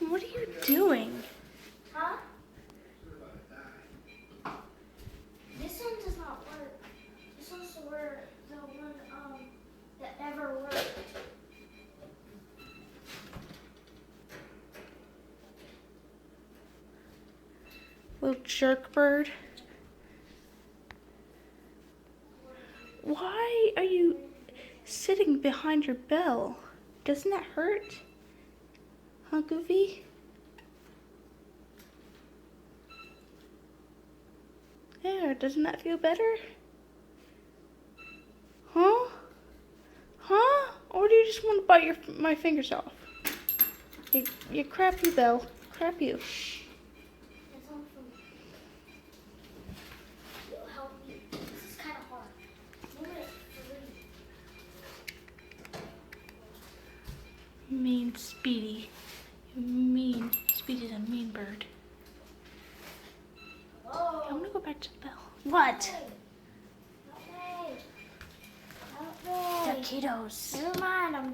What are you doing? Huh? This one does not work. This one's the one that never worked. Little jerk bird. Why are you sitting behind your bell? Doesn't that hurt? Huh, Goofy? There, doesn't that feel better? Huh? Huh? Or do you just want to bite my fingers off? You crap you, Belle. Crap you. That's all from You'll help me. This is kind of hard. Move it for me. Mean Speedy. Mean. Speedy's a mean bird. Whoa. I'm gonna go back to the bell. What? Help me. Help me. Taquitos. Never mind. I'm